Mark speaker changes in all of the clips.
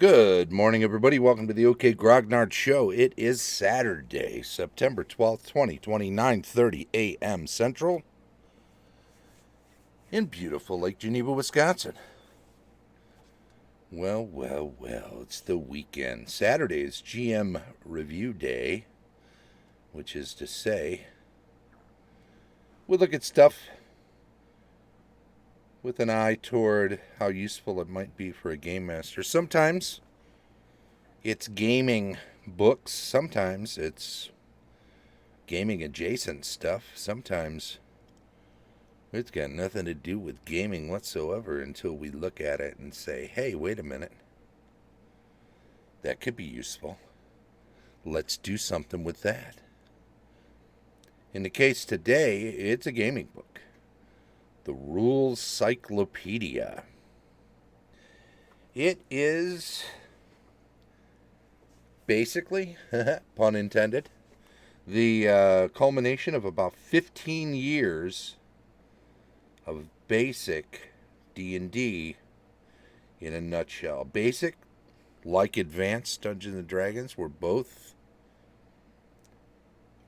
Speaker 1: Good morning, everybody. Welcome to the OK Grognard Show. It is Saturday, September 12th, 2020, 9:30 a.m. Central in beautiful Lake Geneva, Wisconsin. Well, it's the weekend. Saturday is GM Review Day, which is to say, we look at stuff with an eye toward how useful it might be for a game master. Sometimes it's gaming books, sometimes it's gaming adjacent stuff, sometimes it's got nothing to do with gaming whatsoever until we look at it and say, hey, wait a minute, that could be useful. Let's do something with that. In the case today, it's a gaming book, the Rules Cyclopedia. It is basically, pun intended, the culmination of about 15 years of basic D&D in a nutshell. Basic, like advanced Dungeons and Dragons, were both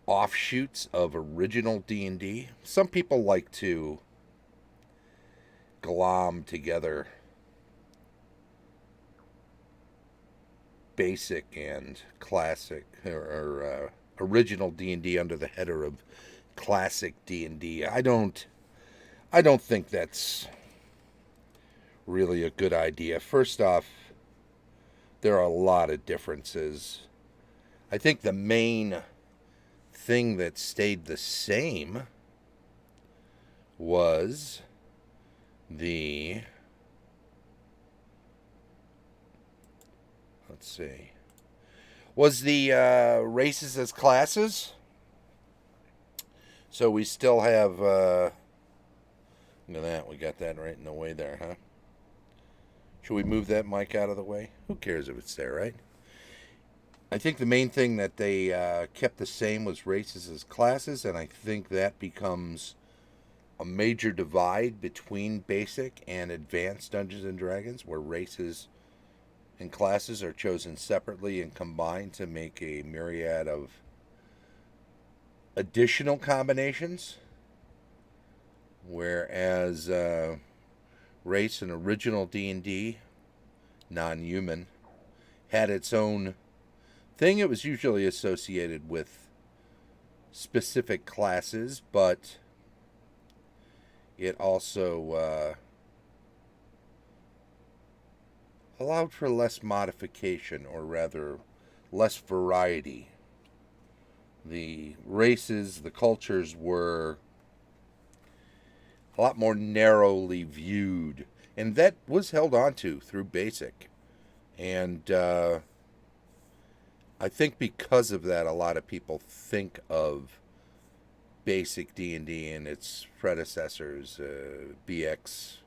Speaker 1: offshoots of original D&D. Some people like to glom together basic and classic or original D&D under the header of classic D&D. I don't think that's really a good idea. First off, there are a lot of differences. I think the main thing that stayed the same was the races as classes. So we still have look at that, we got that right in the way there, huh? Should we move that mic out of the way? Who cares if it's there, right? I think the main thing that they kept the same was races as classes, and I think that becomes a major divide between basic and advanced Dungeons and Dragons, where races and classes are chosen separately and combined to make a myriad of additional combinations, whereas race in original D&D, non-human, had its own thing. It was usually associated with specific classes, but it also allowed for less modification, or rather less variety. The races, the cultures were a lot more narrowly viewed, and that was held on to through basic. And I think because of that, a lot of people think of basic D&D and its predecessors, BX,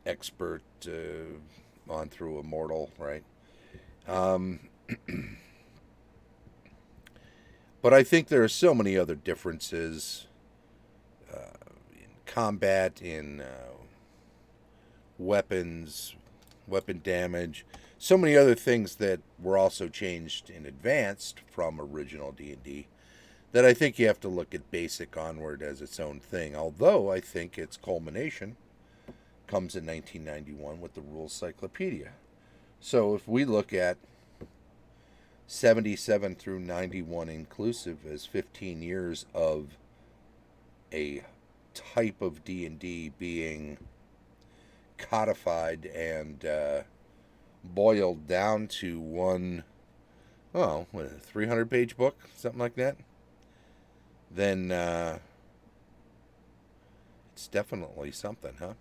Speaker 1: Expert, on through Immortal, right? But I think there are so many other differences in combat, in weapons, weapon damage, so many other things that were also changed in advanced from original D&D, that I think you have to look at basic onward as its own thing. Although I think its culmination comes in 1991 with the Rules Cyclopedia. So if we look at 77 through 91 inclusive as 15 years of a type of D&D being codified and boiled down to one, a 300-page book, something like that, then it's definitely something, huh?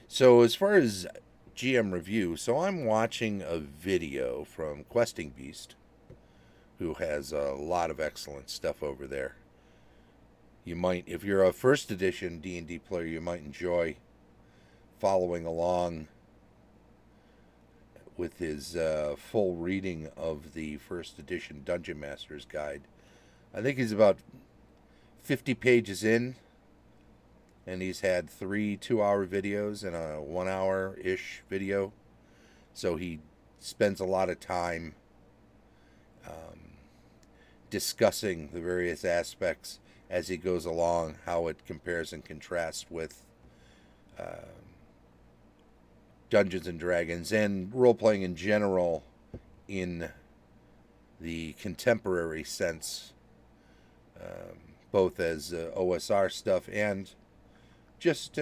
Speaker 1: So as far as GM review, so I'm watching a video from Questing Beast, who has a lot of excellent stuff over there. You might, if you're a first edition D&D player, you might enjoy following along with his full reading of the first edition Dungeon Master's Guide. I think he's about 50 pages in, and he's had 3 2-hour videos and a 1-hour-ish video. So he spends a lot of time discussing the various aspects as he goes along, how it compares and contrasts with uh, Dungeons and Dragons and role playing in general in the contemporary sense, both as OSR stuff and just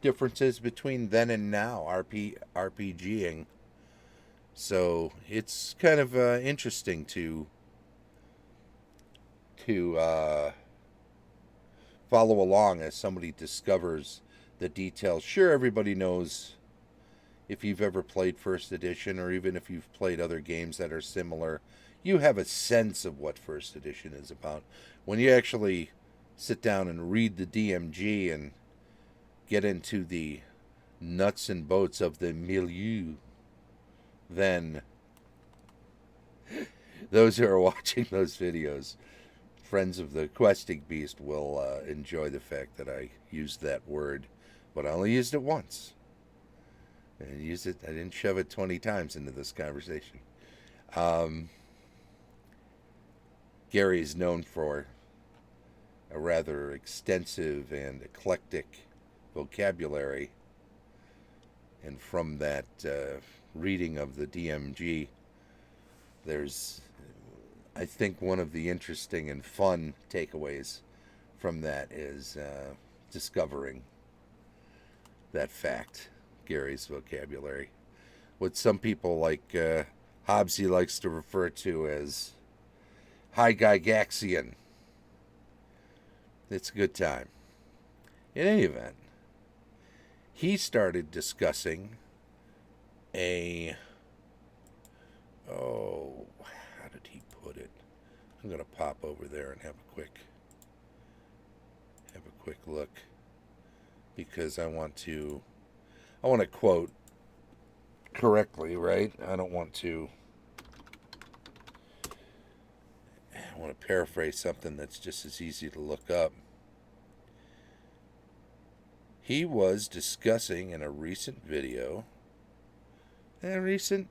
Speaker 1: differences between then and now RPGing. So it's kind of interesting to follow along as somebody discovers the details. Sure, everybody knows if you've ever played First Edition, or even if you've played other games that are similar, you have a sense of what First Edition is about. When you actually sit down and read the DMG and get into the nuts and bolts of the milieu, then those who are watching those videos, friends of the questing beast, will enjoy the fact that I used that word, but I only used it once. I didn't shove it 20 times into this conversation. Gary is known for a rather extensive and eclectic vocabulary, and from that reading of the DMG, there's, I think, one of the interesting and fun takeaways from that is discovering that fact, Gary's vocabulary. What some people like Hobbsy likes to refer to as high Gygaxian. It's a good time. In any event, he started discussing how did he put it? I'm going to pop over there and have a quick look, because I want to quote correctly, right? I want to paraphrase something that's just as easy to look up. He was discussing in a recent video. Recent?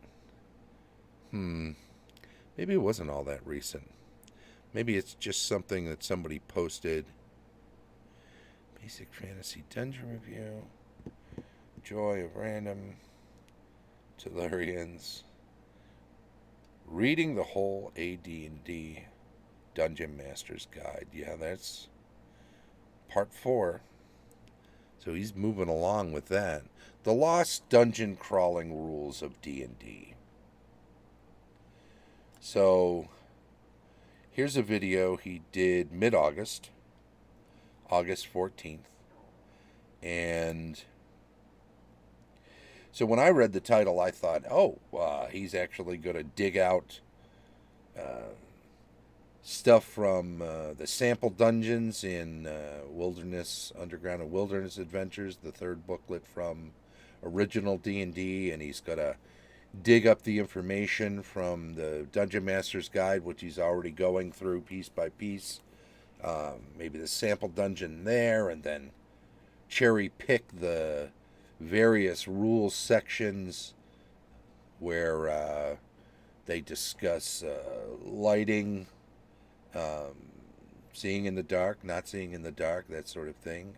Speaker 1: Maybe it wasn't all that recent. Maybe it's just something that somebody posted. Basic Fantasy Dungeon Review. Joy of Random. Tellurians. Reading the whole AD&D Dungeon Master's Guide. Yeah, that's part 4. So he's moving along with that. The Lost Dungeon Crawling Rules of D&D. So here's a video he did mid-August, August 14th. And so when I read the title, I thought, he's actually going to dig out stuff from the sample dungeons in Underground and Wilderness Adventures, the third booklet from original D&D, and he's going to dig up the information from the Dungeon Master's Guide, which he's already going through piece by piece. Maybe the sample dungeon there, and then cherry pick the various rules sections where they discuss lighting, seeing in the dark, not seeing in the dark, that sort of thing,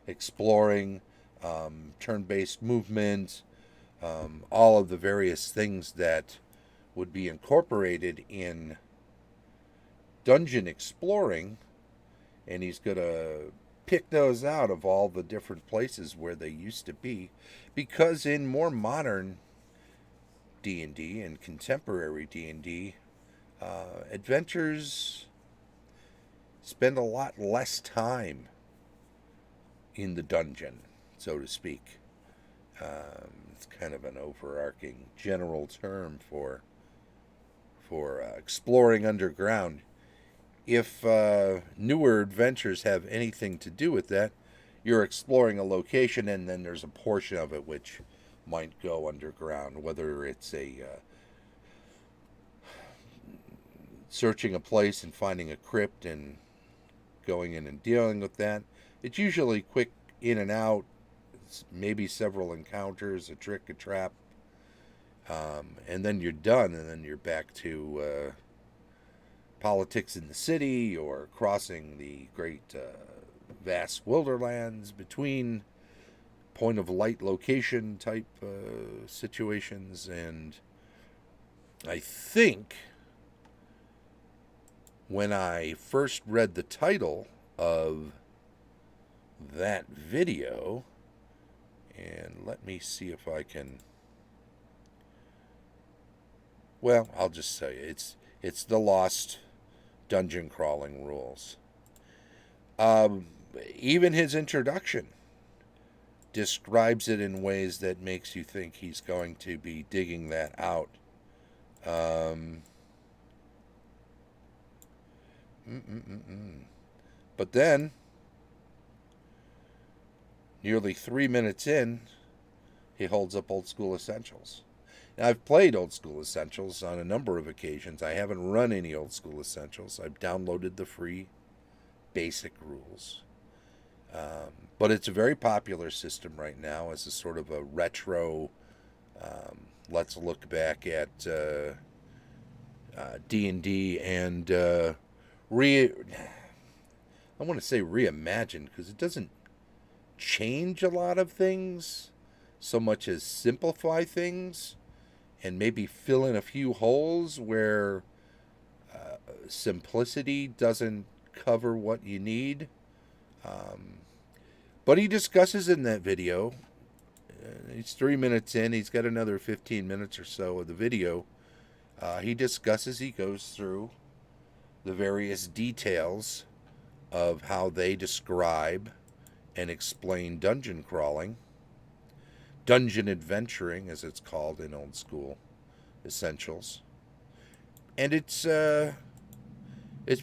Speaker 1: exploring, turn-based movement, all of the various things that would be incorporated in dungeon exploring, and he's going to pick those out of all the different places where they used to be, because in more modern D&D and contemporary D&D, adventurers spend a lot less time in the dungeon, so to speak. It's kind of an overarching general term for exploring underground. If newer adventures have anything to do with that, you're exploring a location, and then there's a portion of it which might go underground, whether it's searching a place and finding a crypt and going in and dealing with that. It's usually quick in and out, maybe several encounters, a trick, a trap, and then you're done, and then you're back to politics in the city or crossing the great vast wilderlands between point of light location type situations. And I think when I first read the title of that video, and let me see if I can, well, I'll just tell you, it's the Lost Dungeon Crawling Rules. Even his introduction describes it in ways that makes you think he's going to be digging that out. But then, nearly 3 minutes in, he holds up Old School Essentials. Now, I've played Old School Essentials on a number of occasions. I haven't run any Old School Essentials. I've downloaded the free basic rules. But it's a very popular system right now as a sort of a retro, let's look back at D&D and I want to say reimagined, because it doesn't change a lot of things so much as simplify things and maybe fill in a few holes where simplicity doesn't cover what you need. But he discusses in that video, he's 3 minutes in, he's got another 15 minutes or so of the video. He goes through the various details of how they describe and explain dungeon crawling, dungeon adventuring, as it's called in Old School Essentials. And it's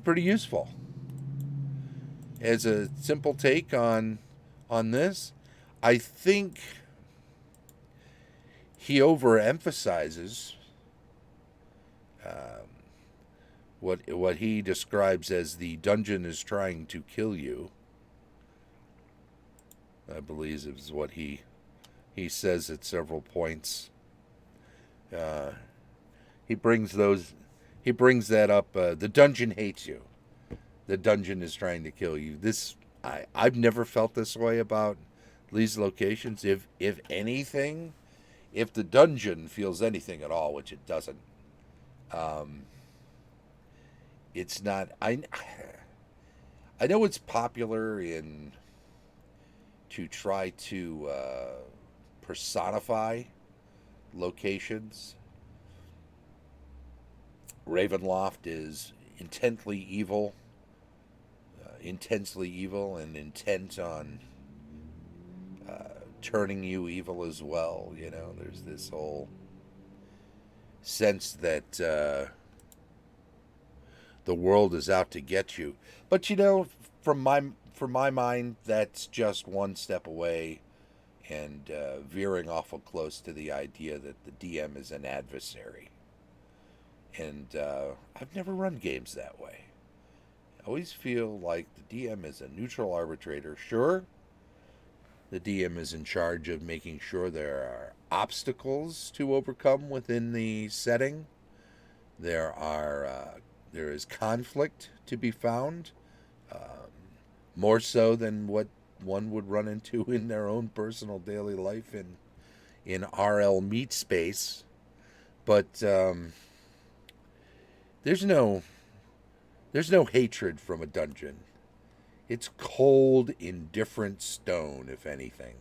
Speaker 1: pretty useful. As a simple take on this, I think he overemphasizes what he describes as the dungeon is trying to kill you. I believe is what he says at several points. He brings that up. The dungeon hates you. The dungeon is trying to kill you. I've never felt this way about these locations. If anything, if the dungeon feels anything at all, which it doesn't, it's not. I know it's popular to try to personify locations. Ravenloft is intensely evil, and intent on turning you evil as well. You know, there's this whole sense that the world is out to get you. But you know, from my mind, that's just one step away, and veering awful close to the idea that the DM is an adversary. And I've never run games that way. I always feel like the DM is a neutral arbitrator. Sure, the DM is in charge of making sure there are obstacles to overcome within the setting. There is conflict to be found, more so than what one would run into in their own personal daily life in RL meat space. But there's no hatred from a dungeon. It's cold, indifferent stone, if anything.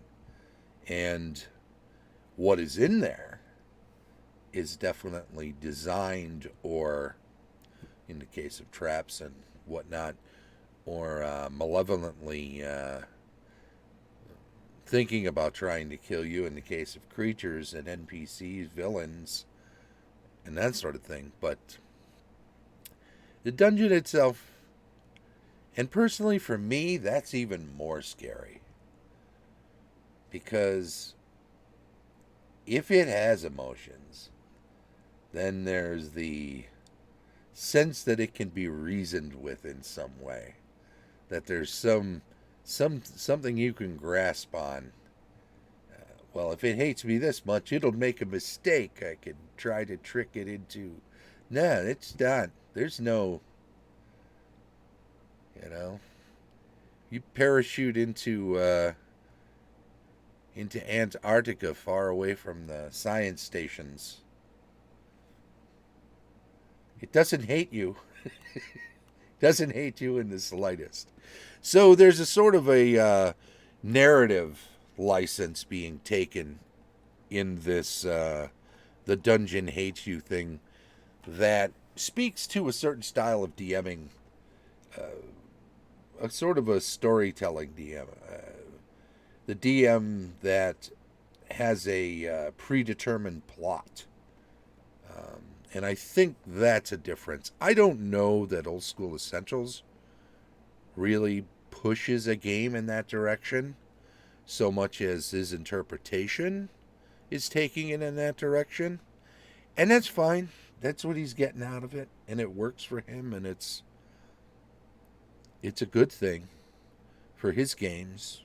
Speaker 1: And what is in there is definitely designed, or in the case of traps and whatnot, or malevolently thinking about trying to kill you in the case of creatures and NPCs, villains, and that sort of thing. But the dungeon itself, and personally for me, that's even more scary. Because if it has emotions, then there's the sense that it can be reasoned with in some way. That there's some something you can grasp on. Well, if it hates me this much, it'll make a mistake. I can try to trick it into. No, it's not. There's no, you know, you parachute into Antarctica, far away from the science stations. It doesn't hate you. Doesn't hate you in the slightest. So there's a sort of a narrative license being taken in this the dungeon hates you thing that speaks to a certain style of DMing, a sort of a storytelling DM. The DM that has a predetermined plot. And I think that's a difference. I don't know that Old School Essentials really pushes a game in that direction so much as his interpretation is taking it in that direction. And that's fine. That's what he's getting out of it, and it works for him, and it's a good thing for his games,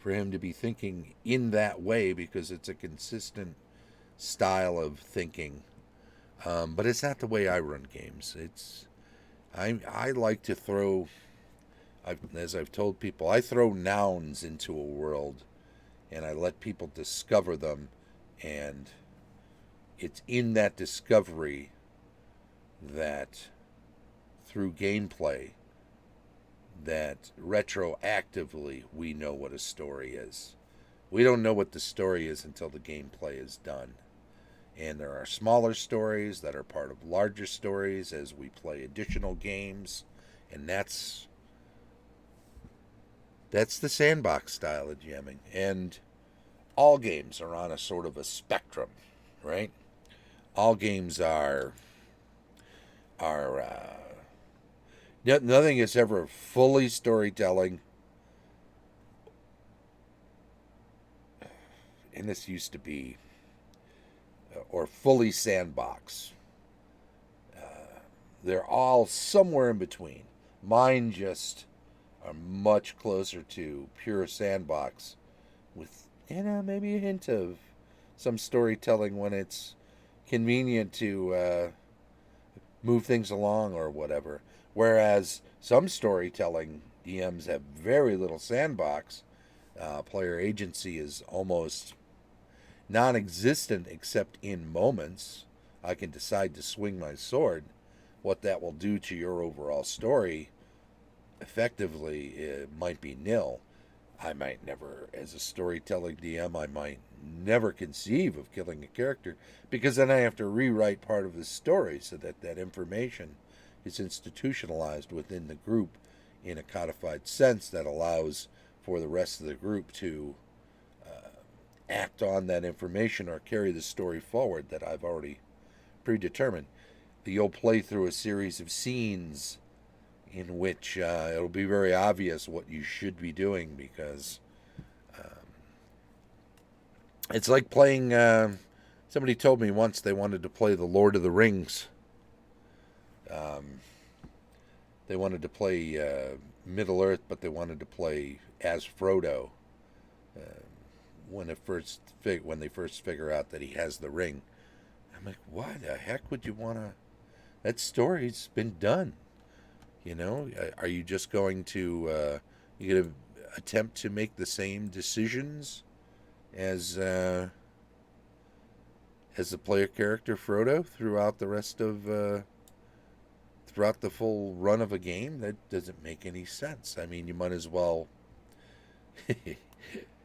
Speaker 1: for him to be thinking in that way, because it's a consistent style of thinking. But it's not the way I run games. I like to throw, as I've told people, I throw nouns into a world, and I let people discover them, and it's in that discovery that, through gameplay, that retroactively we know what a story is. We don't know what the story is until the gameplay is done. And there are smaller stories that are part of larger stories as we play additional games. And that's the sandbox style of jamming. And all games are on a sort of a spectrum, right? All games are nothing is ever fully storytelling. And this used to be, or fully sandbox. They're all somewhere in between. Mine just are much closer to pure sandbox, with maybe a hint of some storytelling when it's convenient to move things along or whatever. Whereas some storytelling DMs have very little sandbox. Player agency is almost non-existent except in moments. I can decide to swing my sword. What that will do to your overall story, effectively, it might be nil. I might never, as a storytelling DM, I might never conceive of killing a character, because then I have to rewrite part of the story so that that information is institutionalized within the group in a codified sense that allows for the rest of the group to act on that information or carry the story forward that I've already predetermined. You'll play through a series of scenes in which it'll be very obvious what you should be doing, because it's like playing. Somebody told me once they wanted to play the Lord of the Rings. They wanted to play Middle Earth, but they wanted to play as Frodo. When they first figure out that he has the ring, I'm like, why the heck would you want to? That story's been done. Are you just going to you going to attempt to make the same decisions as the player character Frodo throughout the rest of throughout the full run of a game? That doesn't make any sense. I mean, you might as well.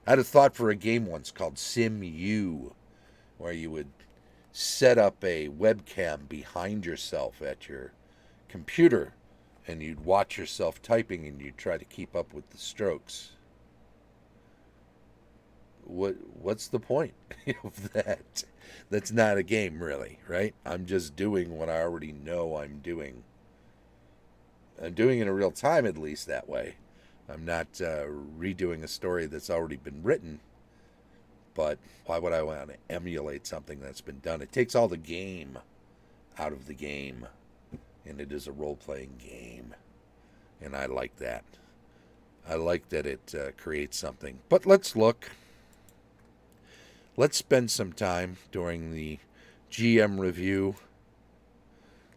Speaker 1: I had a thought for a game once called SimU, where you would set up a webcam behind yourself at your computer, and you'd watch yourself typing, and you'd try to keep up with the strokes. What's the point of that? That's not a game, really, right? I'm just doing what I already know I'm doing. I'm doing it in real time, at least that way. I'm not redoing a story that's already been written. But why would I want to emulate something that's been done? It takes all the game out of the game, and it is a role-playing game, and I like that. I like that it creates something. But let's look. Let's spend some time during the GM review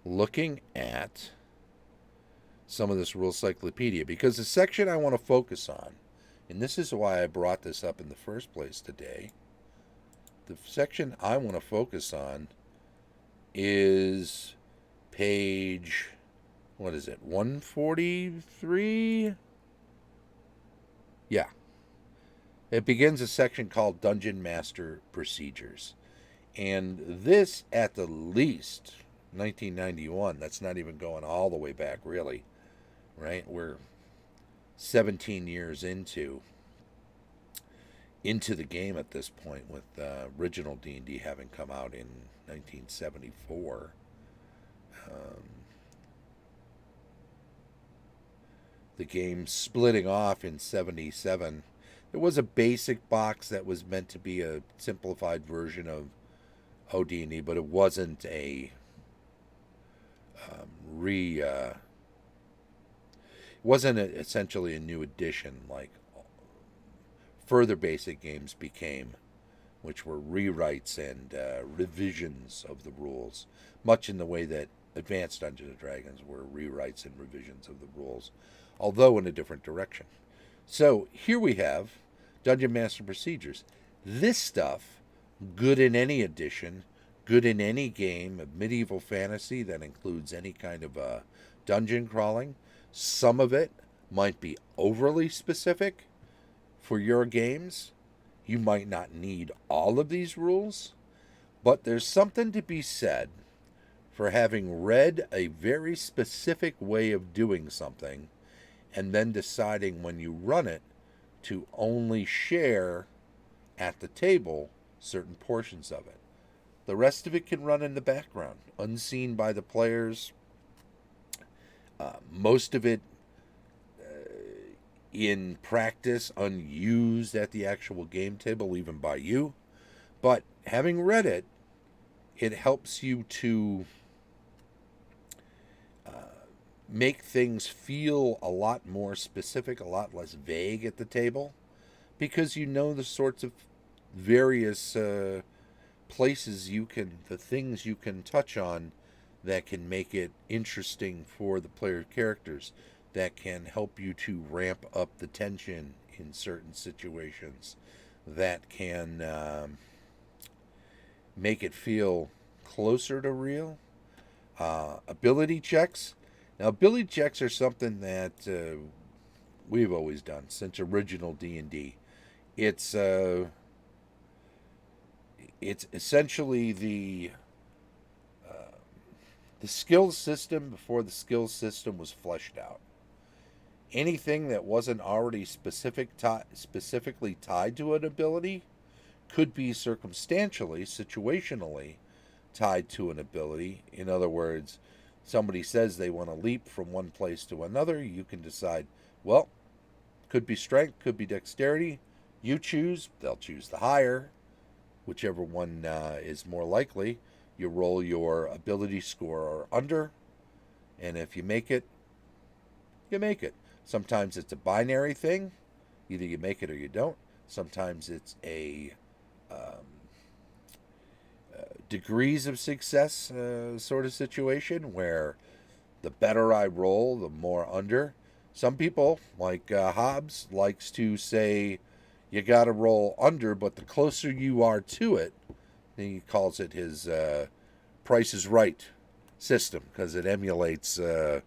Speaker 1: looking at some of this Rules Cyclopedia, because the section I want to focus on, and this is why I brought this up in the first place today, the section I want to focus on is page, what is it, 143? Yeah. It begins a section called Dungeon Master Procedures. And this, at the least, 1991, that's not even going all the way back, really, right? We're 17 years into the game at this point, with original D&D having come out in 1974. The game splitting off in 77. There was a basic box that was meant to be a simplified version of OD&E, but it wasn't a it wasn't essentially a new edition like further basic games became, which were rewrites and revisions of the rules, much in the way that Advanced Dungeons and Dragons were rewrites and revisions of the rules, although in a different direction. So here we have Dungeon Master Procedures. This stuff, good in any edition, good in any game of medieval fantasy that includes any kind of dungeon crawling. Some of it might be overly specific for your games. You might not need all of these rules, but there's something to be said for having read a very specific way of doing something and then deciding when you run it to only share at the table certain portions of it. The rest of it can run in the background, unseen by the players. Most of it in practice, unused at the actual game table, even by you. But having read it, it helps you to make things feel a lot more specific, a lot less vague at the table, because you know the sorts of various places the things you can touch on that can make it interesting for the player characters, that can help you to ramp up the tension in certain situations, that can make it feel closer to real. Ability checks. Now, ability checks are something that we've always done since original D&D. It's essentially the skills system before the skills system was fleshed out. Anything that wasn't already specifically tied to an ability could be circumstantially, situationally tied to an ability. In other words, somebody says they want to leap from one place to another, you can decide, well, could be strength, could be dexterity. You choose, they'll choose the higher, whichever one is more likely. You roll your ability score or under, and if you make it, you make it. Sometimes it's a binary thing. Either you make it or you don't. Sometimes it's a degrees of success sort of situation where the better I roll, the more under. Some people, like Hobbes, likes to say you got to roll under, but the closer you are to it, he calls it his Price is Right system, because it emulates that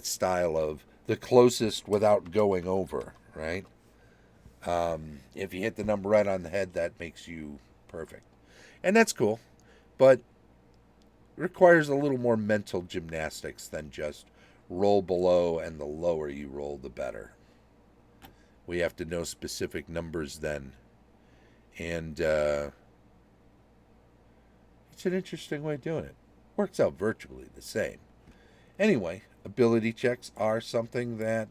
Speaker 1: style of the closest without going over, right? If you hit the number right on the head, that makes you perfect. And that's cool, but requires a little more mental gymnastics than just roll below, and the lower you roll, the better. We have to know specific numbers then. And it's an interesting way of doing it. Works out virtually the same. Anyway, ability checks are something that,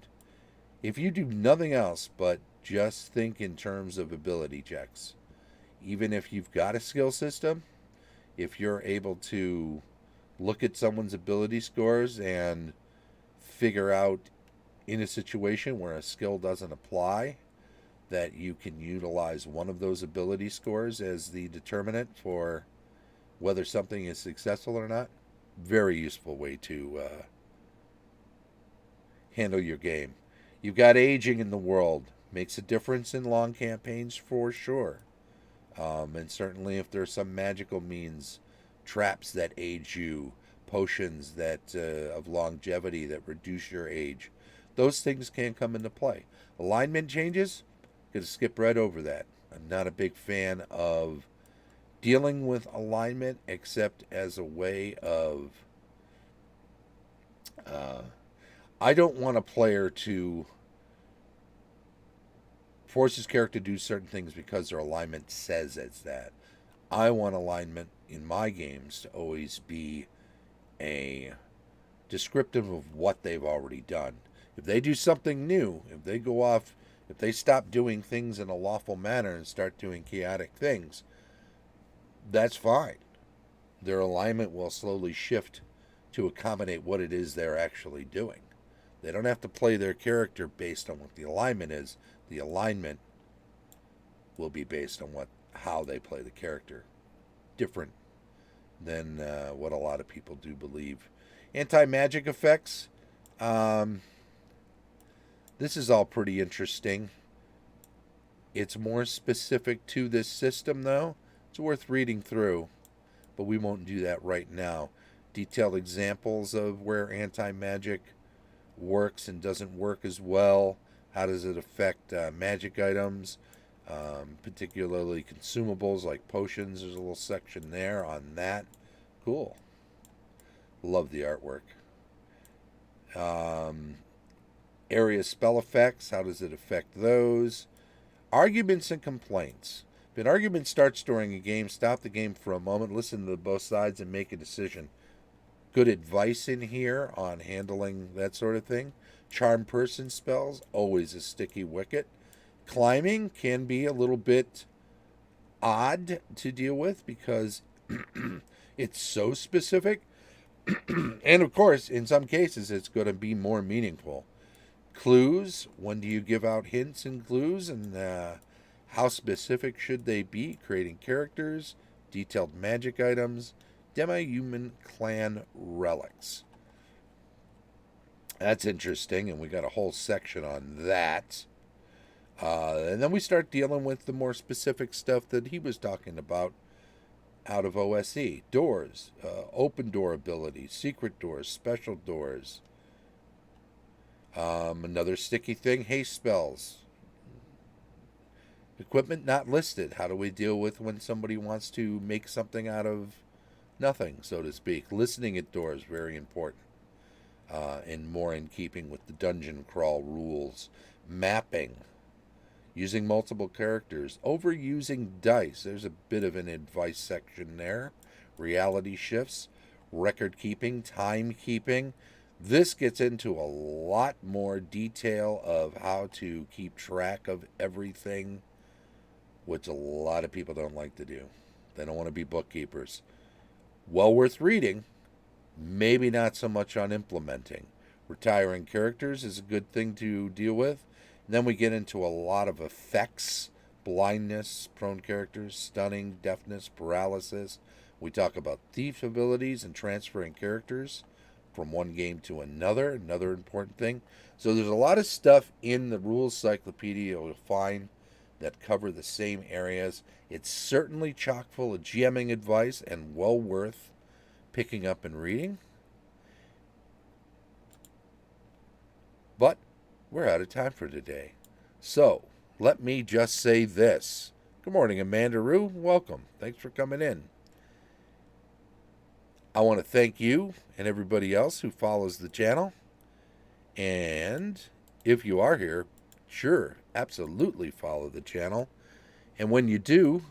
Speaker 1: if you do nothing else but just think in terms of ability checks, even if you've got a skill system, if you're able to look at someone's ability scores and figure out in a situation where a skill doesn't apply, that you can utilize one of those ability scores as the determinant for whether something is successful or not. Very useful way to handle your game. You've got aging in the world. Makes a difference in long campaigns for sure. And certainly if there's some magical means, traps that age you, potions that of longevity that reduce your age, those things can come into play. Alignment changes, gonna skip right over that. I'm not a big fan of dealing with alignment except as a way of I don't want a player to force his character to do certain things because their alignment says it's that. I want alignment in my games to always be a descriptive of what they've already done. If they do something new, if they go off, if they stop doing things in a lawful manner and start doing chaotic things, that's fine. Their alignment will slowly shift to accommodate what it is they're actually doing. They don't have to play their character based on what the alignment is. The alignment will be based on how they play the character. Different than what a lot of people do believe. Anti-magic effects. This is all pretty interesting. It's more specific to this system, though. It's worth reading through, but we won't do that right now. Detailed examples of where anti-magic works and doesn't work as well. How does it affect magic items, particularly consumables like potions? There's a little section there on that. Cool. Love the artwork. Area spell effects. How does it affect those? Arguments and complaints. If an argument starts during a game, stop the game for a moment, listen to both sides, and make a decision. Good advice in here on handling that sort of thing. Charm person spells, always a sticky wicket. Climbing can be a little bit odd to deal with because it's so specific. And of course, in some cases, it's going to be more meaningful. Clues, when do you give out hints and clues, and how specific should they be? Creating characters, detailed magic items, demi-human clan relics. That's interesting, and we got a whole section on that. And then we start dealing with the more specific stuff that he was talking about out of OSE. Doors, open door abilities, secret doors, special doors. Another sticky thing, haste spells. Equipment not listed. How do we deal with when somebody wants to make something out of nothing, so to speak? Listening at doors, very important. And more in keeping with the dungeon crawl rules. Mapping. Using multiple characters. Overusing dice. There's a bit of an advice section there. Reality shifts. Record keeping. Time keeping. This gets into a lot more detail of how to keep track of everything, which a lot of people don't like to do. They don't want to be bookkeepers. Well worth reading. Maybe not so much on implementing. Retiring characters is a good thing to deal with. And then we get into a lot of effects. Blindness, prone characters, stunning, deafness, paralysis. We talk about thief abilities and transferring characters from one game to another important thing. So there's a lot of stuff in the Rules Cyclopedia you'll find that cover the same areas. It's certainly chock full of GMing advice and well worth picking up and reading. But we're out of time for today. So let me just say this. Good morning, Amanda Rue. Welcome. Thanks for coming in. I want to thank you and everybody else who follows the channel. And if you are here, sure, absolutely follow the channel. And when you do,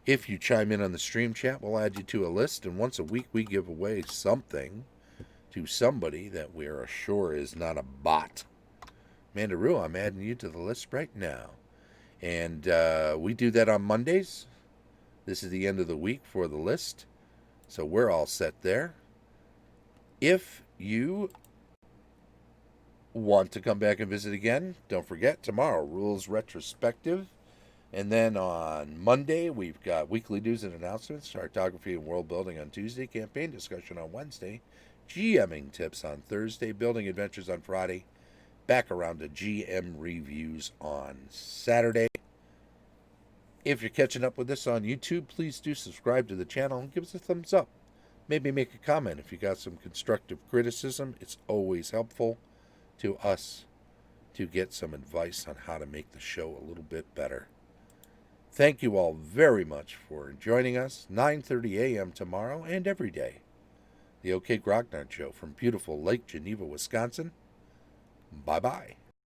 Speaker 1: if you chime in on the stream chat, we'll add you to a list. And once a week, we give away something to somebody that we are sure is not a bot. Amanda Rue, I'm adding you to the list right now. And we do that on Mondays. This is the end of the week for the list. So we're all set there. If you Want to come back and visit again? Don't forget, tomorrow, Rules Retrospective. And then on Monday, we've got weekly news and announcements, cartography and world building on Tuesday, campaign discussion on Wednesday, GMing tips on Thursday, building adventures on Friday, back around to GM reviews on Saturday. If you're catching up with this on YouTube, please do subscribe to the channel and give us a thumbs up. Maybe make a comment if you got some constructive criticism. It's always helpful to us to get some advice on how to make the show a little bit better. Thank you all very much for joining us. 9:30 a.m. tomorrow and every day. The OK Grognard Show from beautiful Lake Geneva, Wisconsin. Bye-bye.